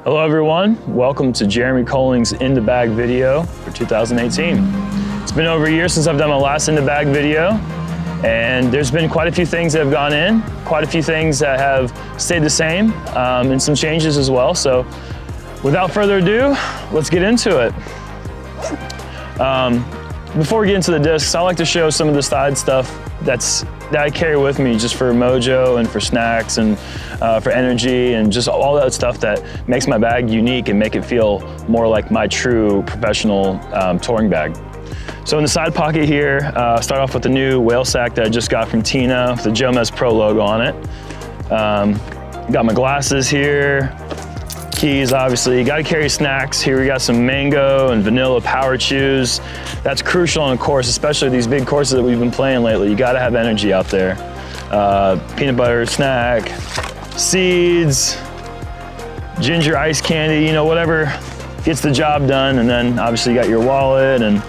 Hello everyone, welcome to Jeremy Koling's In the Bag video for 2018. It's been over a year since I've done my last In the Bag video, and there's been quite a few things that have gone in, quite a few things that have stayed the same, and some changes as well. So without further ado, let's get into it. Before we get into the discs, I like to show some of the side stuff that I carry with me just for mojo and for snacks and for energy and just all that stuff that makes my bag unique and make it feel more like my true professional touring bag. So in the side pocket here, start off with the new whale sack that I just got from Tina with the Jomez Pro logo on it. Got my glasses here, keys obviously. You gotta carry snacks. Here we got some mango and vanilla power chews. That's crucial on a course, especially these big courses that we've been playing lately. You gotta have energy out there. Peanut butter snack, seeds, ginger ice candy, you know, whatever gets the job done. And then obviously you got your wallet and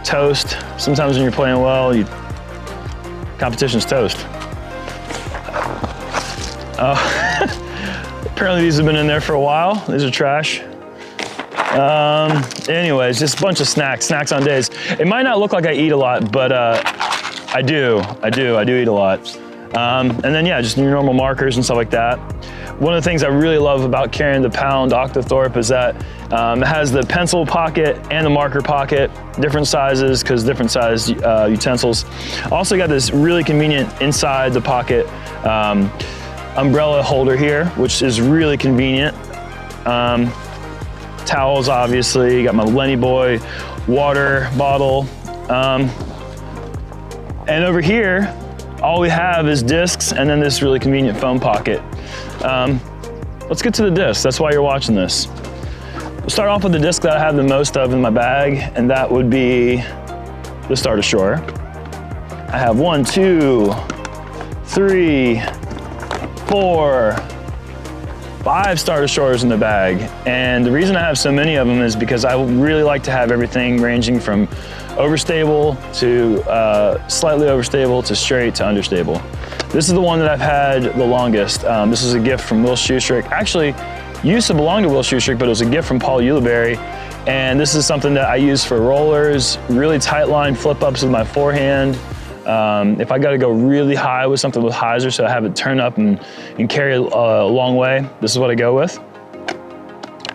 toast. Sometimes when you're playing well, competition's toast. Apparently these have been in there for a while. These are trash. Anyways, just a bunch of snacks on days. It might not look like I eat a lot, but I do eat a lot. And then yeah, just your normal markers and stuff like that. One of the things I really love about carrying the Pound Octothorpe is that it has the pencil pocket and the marker pocket, different sizes because different size utensils. Also got this really convenient inside the pocket umbrella holder here, which is really convenient. Towels, obviously. Got my Lenny Boy water bottle. And over here, all we have is discs and then this really convenient foam pocket. Let's get to the discs. That's why you're watching this. We'll start off with the disc that I have the most of in my bag, and that would be the Star Destroyer. I have 1, 2, 3, 4, 5 Star Destroyers in the bag. And the reason I have so many of them is because I really like to have everything ranging from overstable to slightly overstable to straight to understable. This is the one that I've had the longest. This is a gift from Will Schustrick. Actually, used to belong to Will Schustrick, but it was a gift from Paul Ulibarri. And this is something that I use for rollers, really tight line flip ups with my forehand. If I got to go really high with something with hyzer, so I have it turn up and carry a long way, this is what I go with.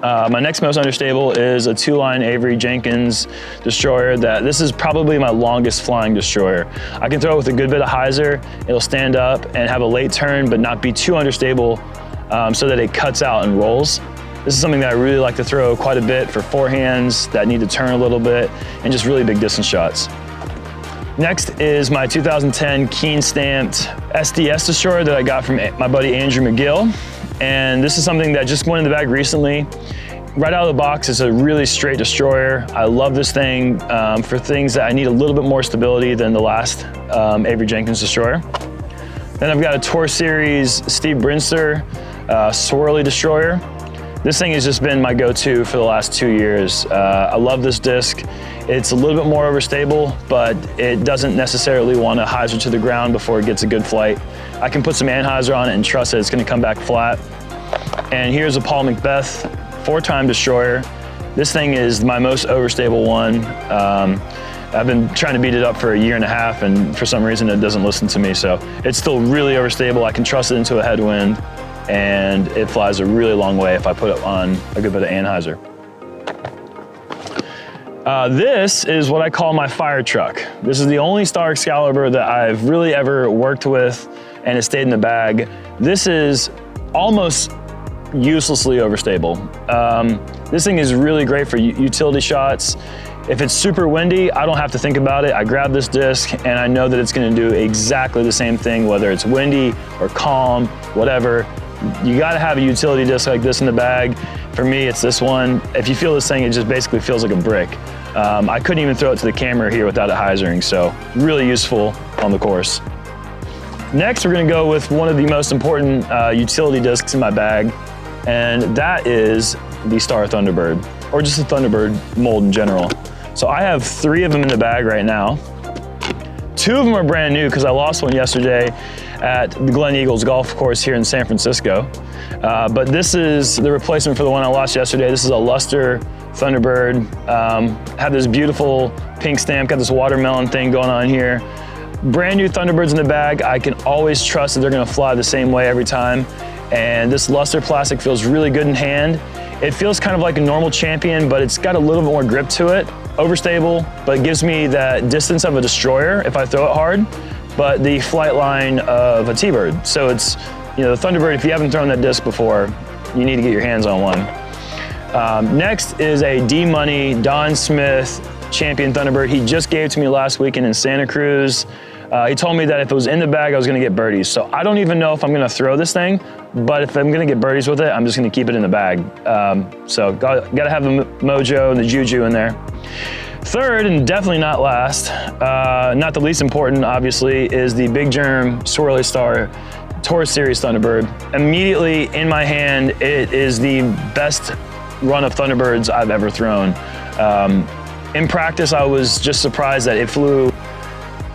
My next most understable is a 2-line Avery Jenkins destroyer. This is probably my longest flying destroyer. I can throw it with a good bit of hyzer. It'll stand up and have a late turn, but not be too understable so that it cuts out and rolls. This is something that I really like to throw quite a bit for forehands that need to turn a little bit and just really big distance shots. Next is my 2010 Keen Stamped SDS destroyer that I got from my buddy Andrew McGill. And this is something that just went in the bag recently. Right out of the box, it's a really straight destroyer. I love this thing for things that I need a little bit more stability than the last Avery Jenkins destroyer. Then I've got a Tour Series Steve Brinster swirly destroyer. This thing has just been my go-to for the last 2 years. I love this disc. It's a little bit more overstable, but it doesn't necessarily want to hyzer to the ground before it gets a good flight. I can put some anhyzer on it and trust that it's going to come back flat. And here's a Paul Macbeth 4-time destroyer. This thing is my most overstable one. I've been trying to beat it up for a year and a half, and for some reason it doesn't listen to me. So it's still really overstable. I can trust it into a headwind, and it flies a really long way if I put it on a good bit of anhyzer. This is what I call my fire truck. This is the only Star Excalibur that I've really ever worked with and it stayed in the bag. This is almost uselessly overstable. This thing is really great for utility shots. If it's super windy, I don't have to think about it. I grab this disc and I know that it's gonna do exactly the same thing, whether it's windy or calm, whatever. You gotta have a utility disc like this in the bag. For me, it's this one. If you feel this thing, it just basically feels like a brick. I couldn't even throw it to the camera here without it hyzering, so really useful on the course. Next, we're gonna go with one of the most important utility discs in my bag, and that is the Star Thunderbird, or just the Thunderbird mold in general. So I have 3 of them in the bag right now. 2 of them are brand new because I lost one yesterday at the Glen Eagles golf course here in San Francisco. But this is the replacement for the one I lost yesterday. This is a Luster Thunderbird. Had this beautiful pink stamp, got this watermelon thing going on here. Brand new Thunderbirds in the bag. I can always trust that they're gonna fly the same way every time. And this Luster plastic feels really good in hand. It feels kind of like a normal Champion, but it's got a little bit more grip to it. Overstable, but it gives me that distance of a destroyer if I throw it hard, but the flight line of a T-Bird. So it's, you know, the Thunderbird, if you haven't thrown that disc before, you need to get your hands on one. Next is a D-Money Don Smith Champion Thunderbird. He just gave it to me last weekend in Santa Cruz. He told me that if it was in the bag, I was gonna get birdies. So I don't even know if I'm gonna throw this thing, but if I'm gonna get birdies with it, I'm just gonna keep it in the bag. So gotta have the mojo and the juju in there. Third, and definitely not last, not the least important, obviously, is the BigJerm Swirly Star Tour Series Thunderbird. Immediately in my hand, it is the best run of Thunderbirds I've ever thrown. In practice, I was just surprised that it flew.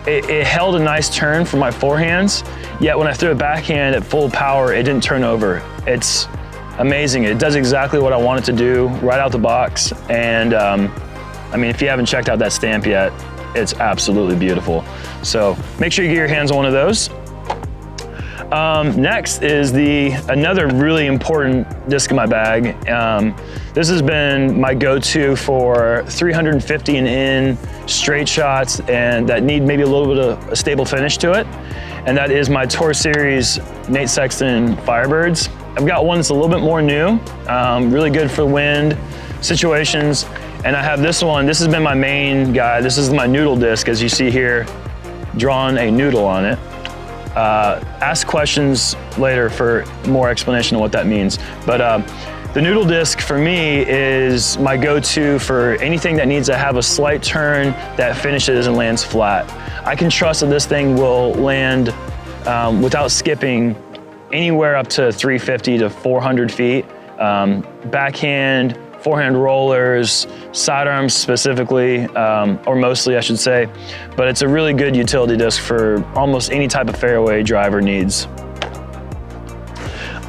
It held a nice turn for my forehands, yet when I threw it backhand at full power, it didn't turn over. It's amazing. It does exactly what I want it to do right out the box. And I mean, if you haven't checked out that stamp yet, it's absolutely beautiful. So make sure you get your hands on one of those. Next is another really important disc in my bag. This has been my go-to for 350 and in straight shots and that need maybe a little bit of a stable finish to it. And that is my Tour Series Nate Sexton Firebirds. I've got one that's a little bit more new, really good for wind situations. And I have this one. This has been my main guy. This is my noodle disc, as you see here, drawn a noodle on it. Ask questions later for more explanation of what that means. But the noodle disc for me is my go-to for anything that needs to have a slight turn that finishes and lands flat. I can trust that this thing will land without skipping anywhere up to 350 to 400 feet. Backhand, forehand rollers, sidearms specifically, or mostly I should say, but it's a really good utility disc for almost any type of fairway driver needs.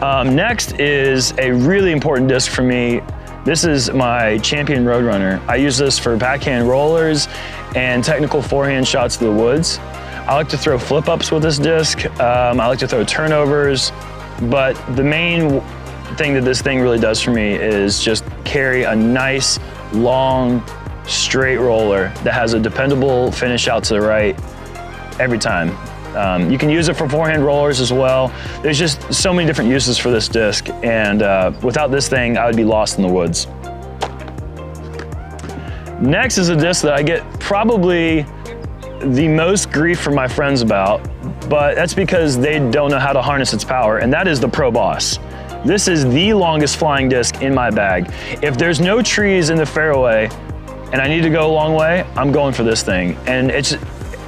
Next is a really important disc for me. This is my Champion Roadrunner. I use this for backhand rollers and technical forehand shots to the woods. I like to throw flip-ups with this disc. I like to throw turnovers, but the main thing that this thing really does for me is just carry a nice, long, straight roller that has a dependable finish out to the right every time. You can use it for forehand rollers as well. There's just so many different uses for this disc, and without this thing, I would be lost in the woods. Next is a disc that I get probably the most grief from my friends about, but that's because they don't know how to harness its power, and that is the Pro Boss. This is the longest flying disc in my bag. If there's no trees in the fairway and I need to go a long way, I'm going for this thing. And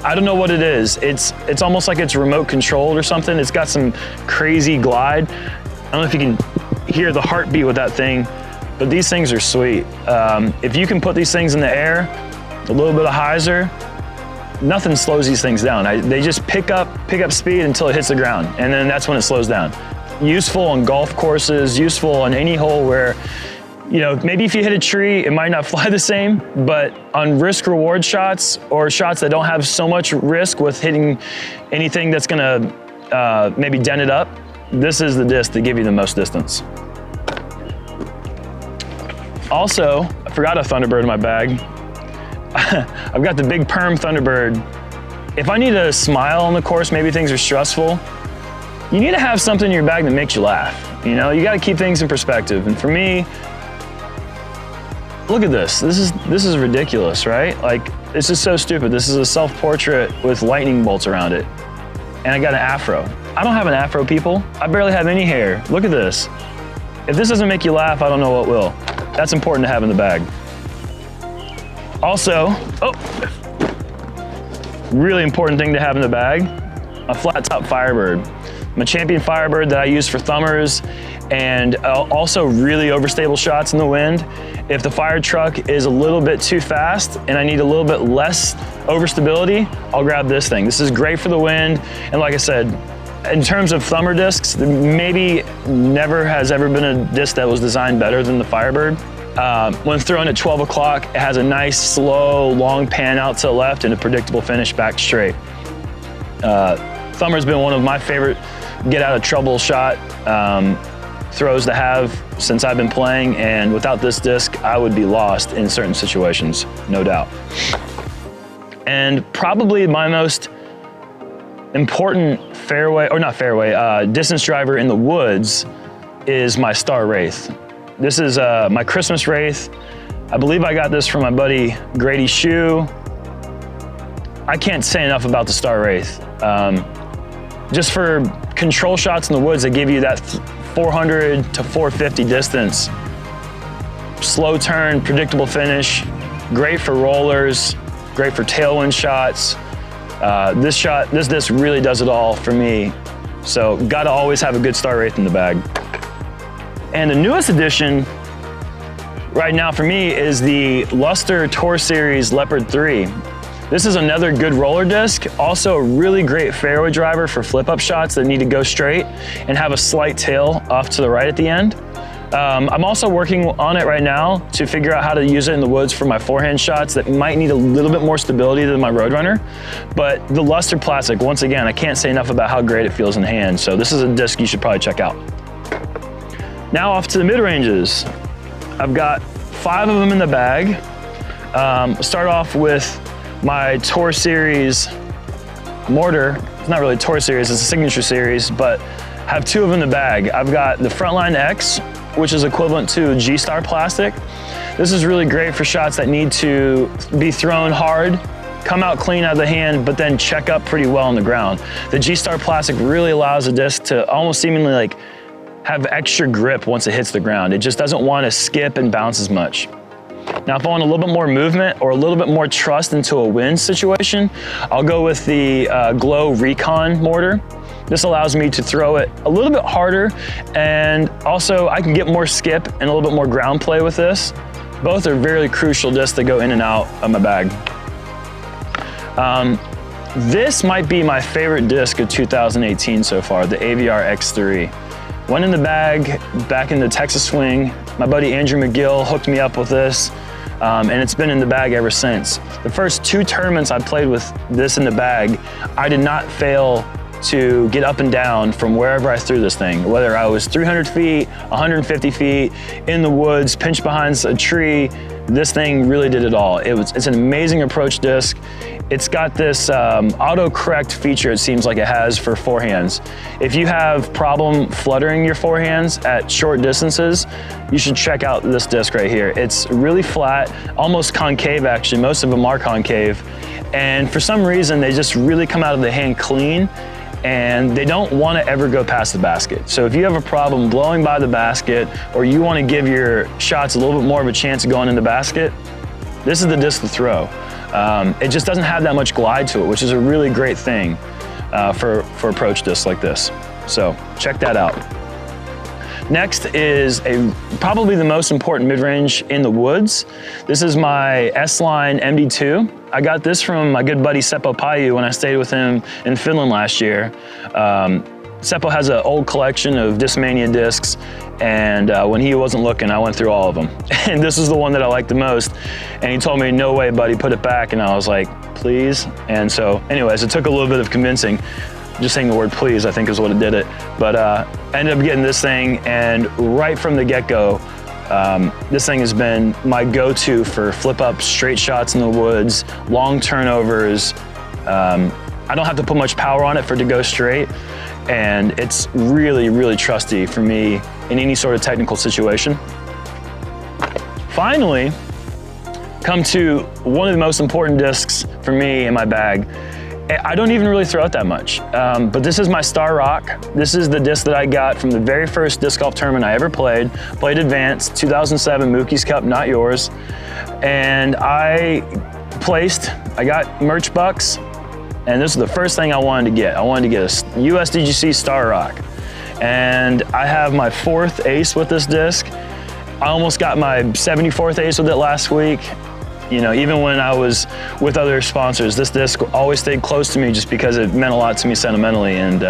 I don't know what it is. It's almost like it's remote controlled or something. It's got some crazy glide. I don't know if you can hear the heartbeat with that thing, but these things are sweet. If you can put these things in the air, a little bit of hyzer, nothing slows these things down. They just pick up speed until it hits the ground, and then that's when it slows down. Useful on golf courses, useful on any hole where, you know, maybe if you hit a tree, it might not fly the same, but on risk reward shots or shots that don't have so much risk with hitting anything that's gonna maybe dent it up, this is the disc that give you the most distance. Also, I forgot a Thunderbird in my bag. I've got the big perm Thunderbird. If I need a smile on the course, maybe things are stressful, you need to have something in your bag that makes you laugh. You know, you gotta keep things in perspective. And for me, look at this. This is ridiculous, right? Like, this is so stupid. This is a self-portrait with lightning bolts around it. And I got an afro. I don't have an afro, people. I barely have any hair. Look at this. If this doesn't make you laugh, I don't know what will. That's important to have in the bag. Also, really important thing to have in the bag, a flat top Firebird. My Champion Firebird that I use for thumbers and also really overstable shots in the wind. If the fire truck is a little bit too fast and I need a little bit less overstability, I'll grab this thing. This is great for the wind. And like I said, In terms of thumber discs, maybe never has ever been a disc that was designed better than the Firebird. When thrown at 12 o'clock, it has a nice, slow, long pan out to the left and a predictable finish back straight. Thumber's been one of my favorite get out of trouble shot throws to have since I've been playing, and without this disc, I would be lost in certain situations, no doubt. And probably my most important distance driver in the woods is my Star Wraith. This is my Christmas Wraith. I believe I got this from my buddy Grady Shue. I can't say enough about the Star Wraith. Just for control shots in the woods that give you that 400 to 450 distance. Slow turn, predictable finish, great for rollers, great for tailwind shots. This disc really does it all for me. So gotta always have a good Star Wraith in the bag. And the newest addition right now for me is the Luster Tour Series Leopard 3. This is another good roller disc, also a really great fairway driver for flip-up shots that need to go straight and have a slight tail off to the right at the end. I'm also working on it right now to figure out how to use it in the woods for my forehand shots that might need a little bit more stability than my Roadrunner. But the Luster Plastic, once again, I can't say enough about how great it feels in the hand. So this is a disc you should probably check out. Now off to the mid-ranges. I've got 5 of them in the bag. Start off with my Tour Series mortar. It's not really a Tour Series, it's a Signature Series, but have 2 of them in the bag. I've got the Frontline X, which is equivalent to G-Star plastic. This is really great for shots that need to be thrown hard, come out clean out of the hand, but then check up pretty well on the ground. The G-Star plastic really allows the disc to almost seemingly like have extra grip once it hits the ground. It just doesn't want to skip and bounce as much. Now, if I want a little bit more movement or a little bit more trust into a wind situation, I'll go with the Glow Recon mortar. This allows me to throw it a little bit harder, and also I can get more skip and a little bit more ground play with this. Both are very crucial discs that go in and out of my bag. This might be my favorite disc of 2018 so far, the AVR X3. Went in the bag back in the Texas swing. My buddy Andrew McGill hooked me up with this, and it's been in the bag ever since. The first 2 tournaments I played with this in the bag, I did not fail to get up and down from wherever I threw this thing, whether I was 300 feet, 150 feet, in the woods, pinched behind a tree. This thing really did it all. It's an amazing approach disc. It's got this auto-correct feature it seems like it has for forehands. If you have problem fluttering your forehands at short distances, you should check out this disc right here. It's really flat, almost concave actually. Most of them are concave. And for some reason, they just really come out of the hand clean, and they don't want to ever go past the basket. So if you have a problem blowing by the basket, or you want to give your shots a little bit more of a chance of going in the basket, this is the disc to throw. It just doesn't have that much glide to it, which is a really great thing for approach discs like this. So check that out. Next is probably the most important mid-range in the woods. This is my S-Line MD2. I got this from my good buddy Seppo Paju when I stayed with him in Finland last year. Seppo has an old collection of Discmania discs, and when he wasn't looking, I went through all of them. And this is the one that I liked the most. And he told me, no way, buddy, put it back. And I was like, please? And so anyways, it took a little bit of convincing. Just saying the word please, I think is what it did it. But I ended up getting this thing, and right from the get-go, this thing has been my go-to for flip-up straight shots in the woods, long turnovers. I don't have to put much power on it for it to go straight, and it's really, really trusty for me in any sort of technical situation. Finally, come to one of the most important discs for me in my bag. I don't even really throw it that much, but this is my Star Rock. This is the disc that I got from the very first disc golf tournament I ever played advanced, 2007 Mookie's Cup, not yours. And I got merch bucks, and this is the first thing I wanted to get. I wanted to get a USDGC Star Rock. And I have my 4th ace with this disc. I almost got my 74th ace with it last week. You know, even when I was with other sponsors, this disc always stayed close to me just because it meant a lot to me sentimentally. And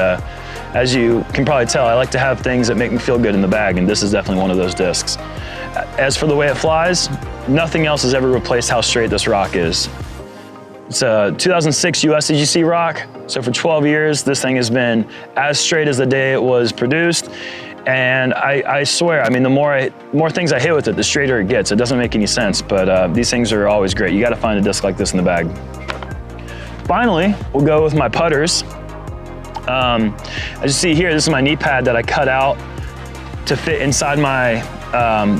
As you can probably tell, I like to have things that make me feel good in the bag, and this is definitely one of those discs. As for the way it flies, nothing else has ever replaced how straight this rock is. It's a 2006 USDGC rock, so for 12 years, this thing has been as straight as the day it was produced. And I swear, I mean, the more things I hit with it, the straighter it gets. It doesn't make any sense, but these things are always great. You gotta find a disc like this in the bag. Finally, we'll go with my putters. As you see here, this is my knee pad that I cut out to fit inside my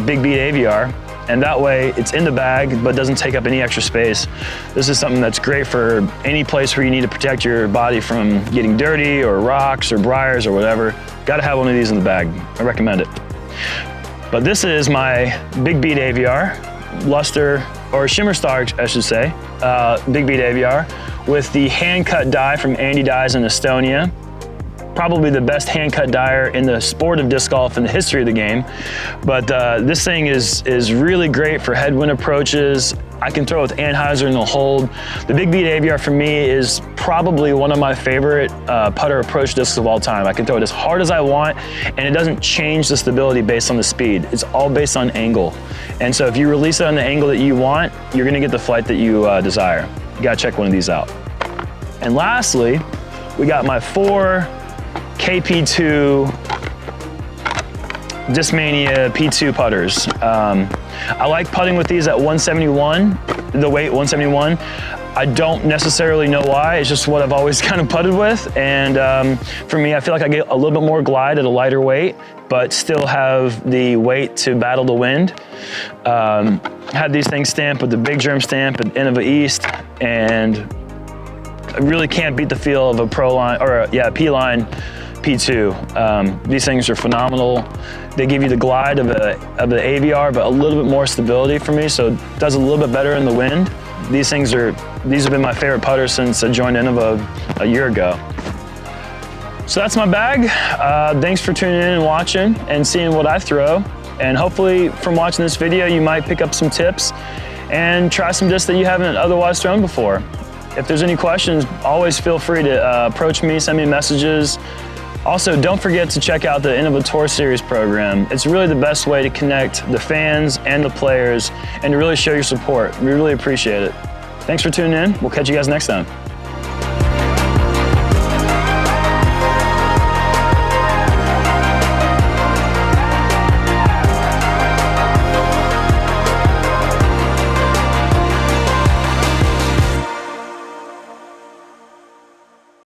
Big Beat AVR. And that way it's in the bag, but doesn't take up any extra space. This is something that's great for any place where you need to protect your body from getting dirty or rocks or briars or whatever. Gotta have one of these in the bag. I recommend it. But this is my Big Beat AVR, luster, or Shimmer Star, I should say, Big Beat AVR, with the hand-cut die from Andy Dies in Estonia. Probably the best hand-cut dyer in the sport of disc golf in the history of the game. But this thing is really great for headwind approaches. I can throw it with Anheuser and it'll hold. The Big Beat AVR for me is probably one of my favorite putter approach discs of all time. I can throw it as hard as I want, and it doesn't change the stability based on the speed. It's all based on angle. And so if you release it on the angle that you want, you're gonna get the flight that you desire. You gotta check one of these out. And lastly, we got my 4 KP2 Discmania P2 putters. I like putting with these at 171, the weight 171. I don't necessarily know why, it's just what I've always kind of putted with. And for me, I feel like I get a little bit more glide at a lighter weight, but still have the weight to battle the wind. Had these things stamped with the BigJerm stamp at Innova East, and I really can't beat the feel of a Pro line, or P-line P2. These things are phenomenal. They give you the glide of the AVR, but a little bit more stability for me, so it does a little bit better in the wind. These have been my favorite putters since I joined Innova a year ago. So that's my bag. Thanks for tuning in and watching and seeing what I throw. And hopefully from watching this video, you might pick up some tips and try some discs that you haven't otherwise thrown before. If there's any questions, always feel free to approach me, send me messages. Also, don't forget to check out the Innova Tour Series program. It's really the best way to connect the fans and the players and to really show your support. We really appreciate it. Thanks for tuning in. We'll catch you guys next time.